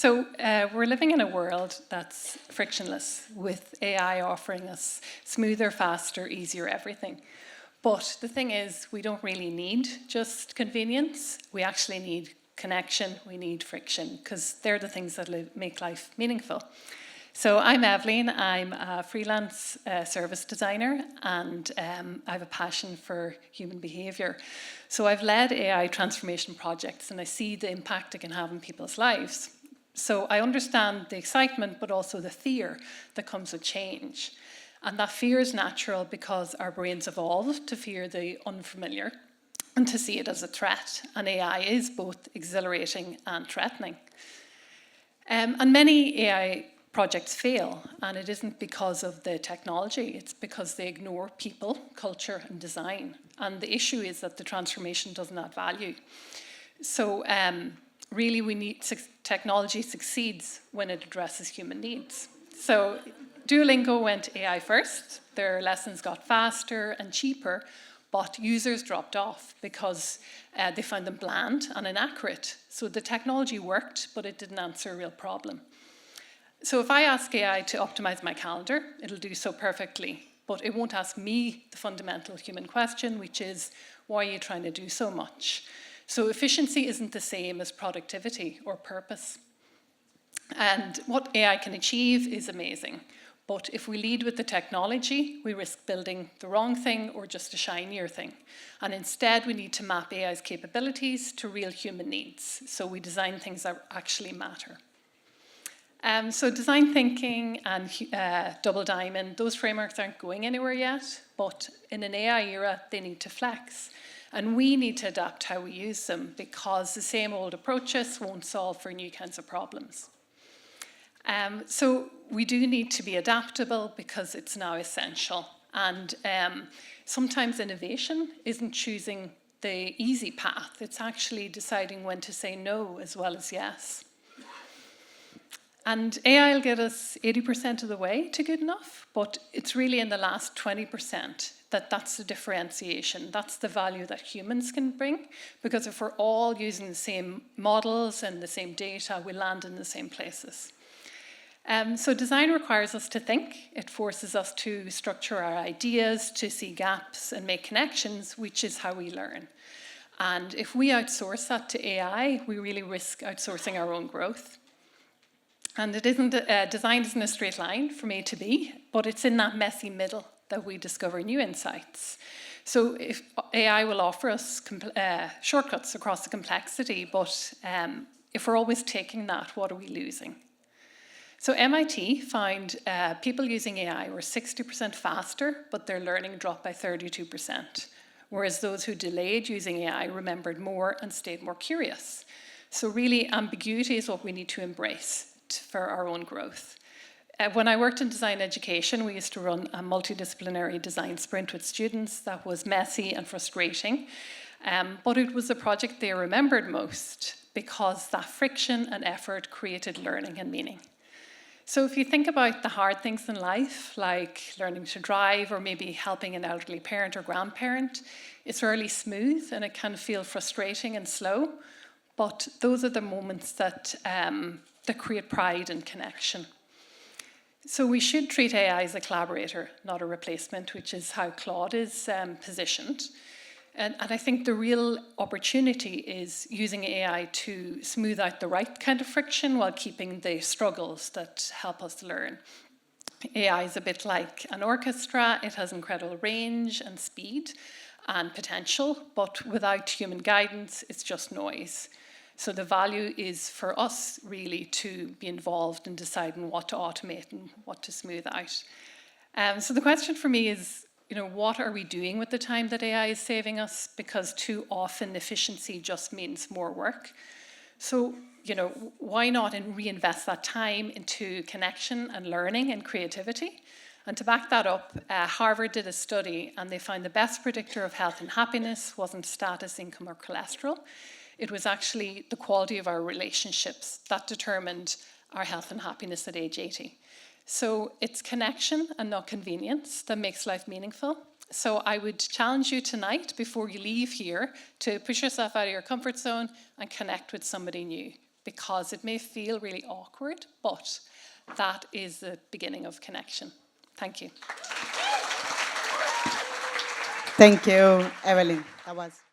We're living in a world that's frictionless, with AI offering us smoother, faster, easier everything. But the thing is, we don't really need just convenience. We actually need connection, we need friction, because they're the things that make life meaningful. So I'm Evelyn, I'm a freelance service designer, and I have a passion for human behaviour. So I've led AI transformation projects, and I see the impact it can have in people's lives. So I understand the excitement, but also the fear that comes with change. And that fear is natural because our brains evolved to fear the unfamiliar and to see it as a threat. And AI is both exhilarating and threatening. And many AI projects fail, and it isn't because of the technology, it's because they ignore people, culture, and design. And the issue is that the transformation doesn't add value. So really technology succeeds when it addresses human needs. So Duolingo went AI first, their lessons got faster and cheaper, but users dropped off because they found them bland and inaccurate. So the technology worked, but it didn't answer a real problem. So if I ask AI to optimize my calendar, it'll do so perfectly, but it won't ask me the fundamental human question, which is, why are you trying to do so much? So efficiency isn't the same as productivity or purpose. And what AI can achieve is amazing. But if we lead with the technology, we risk building the wrong thing or just a shinier thing. And instead, we need to map AI's capabilities to real human needs. So we design things that actually matter. So design thinking and double diamond, those frameworks aren't going anywhere yet, but in an AI era, they need to flex. And we need to adapt how we use them because the same old approaches won't solve for new kinds of problems. So we do need to be adaptable because it's now essential. And sometimes innovation isn't choosing the easy path. It's actually deciding when to say no as well as yes. And AI will get us 80% of the way to good enough, but it's really in the last 20% that's the differentiation. That's the value that humans can bring, because if we're all using the same models and the same data, we land in the same places. So design requires us to think. It forces us to structure our ideas, to see gaps and make connections, which is how we learn. And if we outsource that to AI, we really risk outsourcing our own growth. And design isn't a straight line from A to B, but it's in that messy middle that we discover new insights. So if AI will offer us shortcuts across the complexity, but if we're always taking that, what are we losing? So MIT found people using AI were 60% faster, but their learning dropped by 32%, whereas those who delayed using AI remembered more and stayed more curious. So really, ambiguity is what we need to embrace for our own growth. When I worked in design education, we used to run a multidisciplinary design sprint with students that was messy and frustrating, but it was the project they remembered most because that friction and effort created learning and meaning. So if you think about the hard things in life, like learning to drive or maybe helping an elderly parent or grandparent, it's rarely smooth and it can feel frustrating and slow, but those are the moments that create pride and connection. So we should treat AI as a collaborator, not a replacement, which is how Claude is positioned. And I think the real opportunity is using AI to smooth out the right kind of friction while keeping the struggles that help us learn. AI is a bit like an orchestra. It has incredible range and speed and potential, but without human guidance, it's just noise. So the value is for us really to be involved in deciding what to automate and what to smooth out. So the question for me is, what are we doing with the time that AI is saving us? Because too often efficiency just means more work. So, why not reinvest that time into connection and learning and creativity? And to back that up, Harvard did a study and they found the best predictor of health and happiness wasn't status, income, or cholesterol. It was actually the quality of our relationships that determined our health and happiness at age 80. So it's connection and not convenience that makes life meaningful. So I would challenge you tonight, before you leave here, to push yourself out of your comfort zone and connect with somebody new. because it may feel really awkward, but that is the beginning of connection. Thank you. Thank you, Evelyn. That was